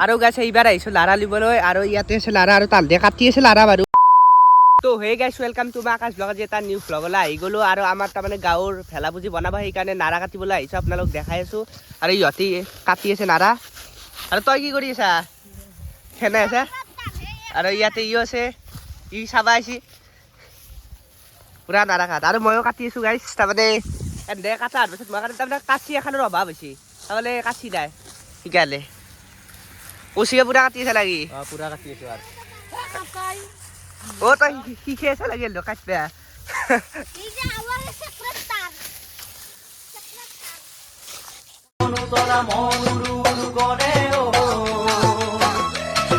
আৰু গাইছে এইবাৰ আহিছো লাৰা লিবলৈ আৰু ইয়াতে আছে লাৰা আৰু তাল দিয়ে কাটি আছে লাৰা বাৰু তো হে গাইছ welcome to my Akash blog. এটা নিউ ব্লগলৈ আহি গ'লো আৰু আমাৰ তাৰমানে গাঁৱৰ ভেলা পুজি বনাব, সেইকাৰণে নাৰা কাটিবলৈ আহিছো, আপোনালোক দেখাই আছো। আৰু ইহঁতি কাটি আছে নাৰা। আৰু তই কি কৰি আছা? খেনে আছে আৰু ইয়াতে ইও আছে, ই চাবা আহিছি পুৰা নাৰা কাট। আৰু ময়ো কাটি আছো গাইছ, তাৰমানে এনে কাটাৰ পিছত মই তাৰমানে কাচি এখনৰ অভাৱ হৈছে, তাৰমানে কাচি নাই সেইকাৰণে কচিয়ে পুৰা কাটি আছে লাগি। পুৰা কাটি আছো আৰু অ তই শিখি আছে লাগিল কাটবা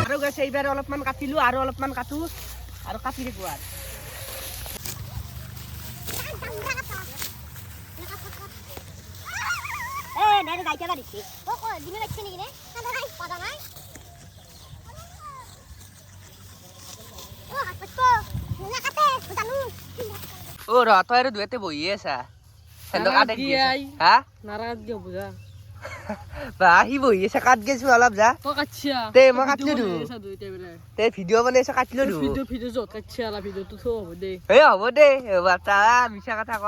আৰু গৈছে এইবাৰ অলপমান কাটিলো আৰু অলপমান কাটো আৰু কাটি থাকো আৰু ও ৰ তই আৰু দুয়েতে বহি আছা সি বহি আছে কাট গেছো অলপ যা তে মই কাটলো তে ভিডিঅ' বনাইছো কাটলো এই হ'ব দে বাটা মিছা কথা ক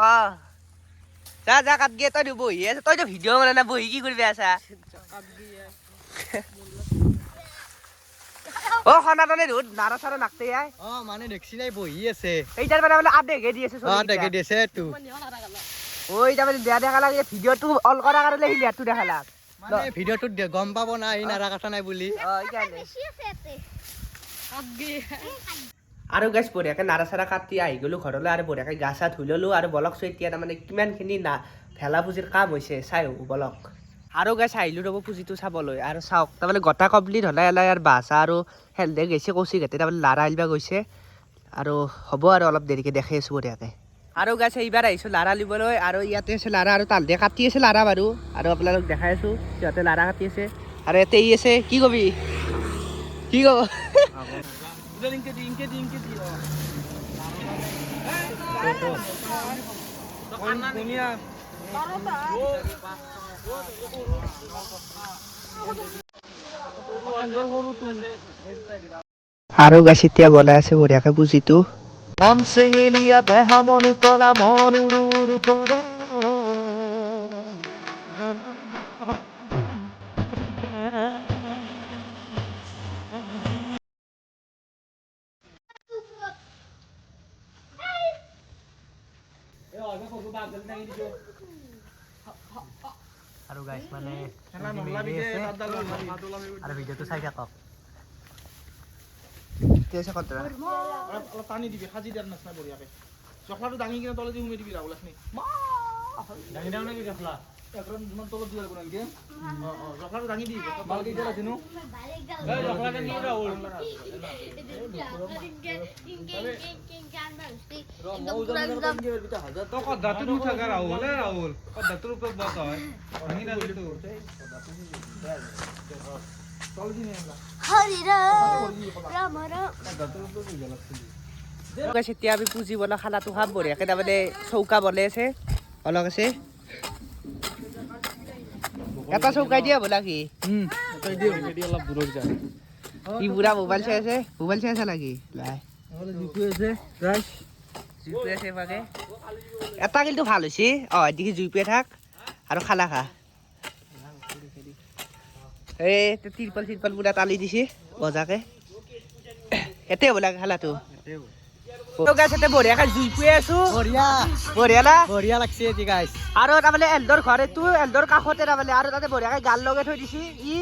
যা যা কাট গে। তই বহি আছা, তইতো ভিডিঅ' বনাই না বহি কি কৰিবি আছা? অ সনাতনে ধুত নাৰা চাৰা নাকতে আই মানে দেখছি নাই বহি আছে এইটাৰ মানে আধেকে দি আছে দেখি দিছে তো ওই তাৰমানে বেয়া দেখা লাগে ভিডিঅ'টো অল কৰাৰ কাৰণে সি বেয়াটো দেখা লাগ মানে ভিডিঅ'টোত গম পাব না এই নাৰা কাটা নাই বুলি। আৰু গাইছ বঢ়িয়াকে নাৰা চাৰা কাটি আহি গ'লো ঘৰলৈ আৰু বঢ়িয়াকে গা চা ধুই ল'লো আৰু বলকচোন এতিয়া তাৰমানে কিমানখিনি ভেলা পুজিৰ কাম হৈছে চাই হ'ব বলক। আৰু গাইছ আহিলোঁ ৰ'ব পুজিটো চাবলৈ আৰু চাওক তাৰমানে গোটা কমপ্লিট হ'লে এলাই আৰু বাছা আৰু হেলদে গৈছে কচি ঘাটে তাৰমানে লাৰা আলিবা গৈছে আৰু হ'ব আৰু অলপ দেৰিকৈ দেখাই আছোঁ বঢ়িয়াকে। আৰু গাইছে এইবাৰ আহিছোঁ লাৰা লিবলৈ আৰু ইয়াতে আছে লাৰা আৰু তাল দিয়ে কাটি আছে লাৰা বাৰু আৰু আপোনালোক দেখাই আছোঁ সিহঁতে লাৰা কাটি আছে আৰু ইয়াতে ই আছে কি কবি কি কব আৰু গাছ এতিয়া বনাই আছে বঢ়িয়াকে পুজিটো আৰু গাইছ মানে আৰু ভিডিঅ'টো চাই থাকক। অলপ পানী দিবি সাজি দিয়াৰ নিচিনা বঢ়িয়াকে জখলাটো দাঙি কিনে তলে দি সোমাই দিবি ৰাহুল আছনি দাঙি দাও নেকি জখলা একদম যিমান তলত দিব লাগিব নেকি জখলাটো দাঙি দি ভালকে দিয়া আছে নো এই জখলাটো নি ৰাহুল তো কদাটো নুঠাকা ৰাহুল ৰাহুল কদাটোৰ ওপৰত বত হয় ভাঙি না দিটো তলে দি নেলা এতিয়া আমি পুজি বনোৱা খানাটো খাম বঢ়িয়াকে তাৰমানে চৌকা বনাই আছে অলপ আছে এটা চৌকাই দিয়া বোলা কি অলপ দূৰত যায় ই বুঢ়া মোবাইল চাই আছে লাগি লাই জুই আছে মানে এটা কিন্তু ভাল হৈছে দেখি জুই পুৱে থাক আৰু খানা খা এই তিৰপাল পুৰা টালি দিছে বজাকে এতে হ'ব লাগে খালাটো বঢ়িয়াকে জুই পুৱে আছো বঢ়িয়া না বঢ়িয়া লাগছে এটি গাইছ আৰু তাৰমানে এলদৰ ঘৰ এইটো এলদৰ কাষতে তাৰমানে আৰু তাতে বঢ়িয়াকে গাল লগাই থৈ দিছি ই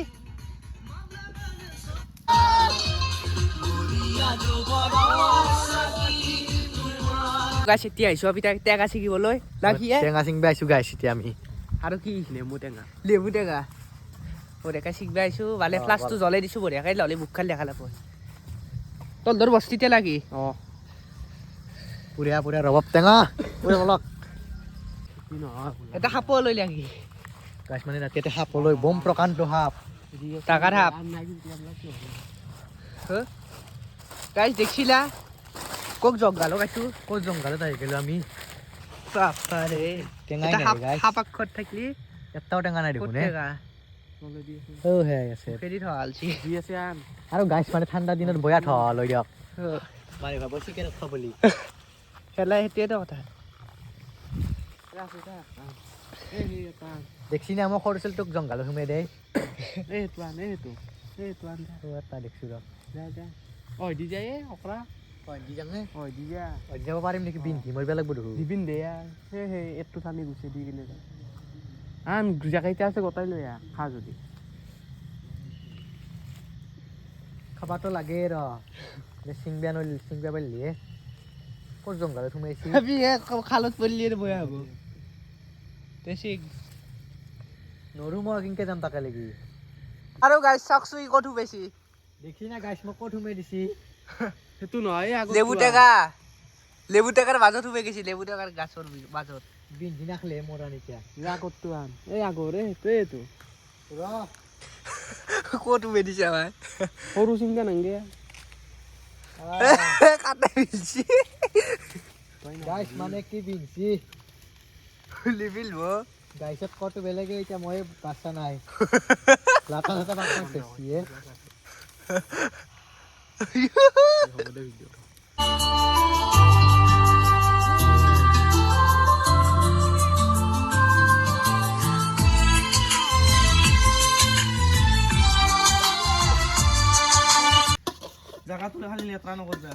গাছ এতিয়া আহিছো আমি টেঙা ছিঙিবলৈ টেঙা চিঙবা আহিছো গাইছ এতিয়া আমি আৰু কি নেমু টেঙা বঢ়িয়াকে ছিঙবা আহিছো মানে ফ্লাছটো জ্বলাই দিছো বঢ়িয়াকে নহ'লে মুখখন দেখা নাপাব তলদৰ বস্তিতে লাগি পুৰা পুৰা ৰবাব টেঙা পুৰা বলক এটা সাপ লৈ লাগি গাইছ মানে ৰাতিতে সাপলৈ বম প্ৰকাণ্ড সাপ টাকাৰ সাপ গাইছ দেখছিলা কক জংঘালো গাইছো ক'ত জংঘালত আহি গেলো আমি বাপাৰে টেঙাই এটা নাই গাইছ সাপ আক্ষত থাকলি এটাও টেঙা নাই দেখোন ক'ত টেঙা? ও হে আছে ফেৰি থোৱা আলছি আৰু গাইছ মানে ঠাণ্ডা দিনত বয়া থোৱা লৈ দিয়ক মানে ভাব চিকেন খোৱা বুলি খেলাই সেইটোৱেতো কথা দেখছি না মই সৰু ছোৱালী তোক জংঘালত সোমাই দেই এইটো আন এইটো এটা দেখছো ৰ অই দি যায় অকৰা দি যাম নে অই দি যা দি যাব পাৰিম নেকি পিন্ধি মৰিব লাগিব দেখোন দিবিন দে সেই এইটো টানি গুচি দি কিনে যা আন জাকেইটা আছে গোটাই লৈ আহ খা যদি খাবাতো লাগে ৰ চিংবিয়া পাৰিলিয়ে ক'ত জংঘালত সোমাইছি ভাবি খালত পৰিলি আৰু বয়া হ'ব তেচিক নৰো মই কেনকে যাম তাকে লাগি আৰু গাইছ চাওকচোন ই ক'ত সোমাইছি দেখছি না গাইছ মোক ক'ত সোমাই দিছি সেইটো নহয় লেবু টেঙাৰ মাজত সোমাই গৈছি লেবু টেঙাৰ গাছৰ মাজত বিন্ধি নাখলে মৰা নিচিনা আগতটো আন এই আগৰে সেইটোৱেইটো ৰ ক'ত সোমাই দিছে আমাৰ সৰু চিংগা নাংগে কাটাই দিছি গাইছ মানে কি বিন্ধছি লিবিল ভ গাইছত কতো বেলেগে এতিয়া মই বাচ্চা নাই লাটা লাটা বাচ্চা বেছিয়ে জাগাটো খালি লেতেৰা নকৰবা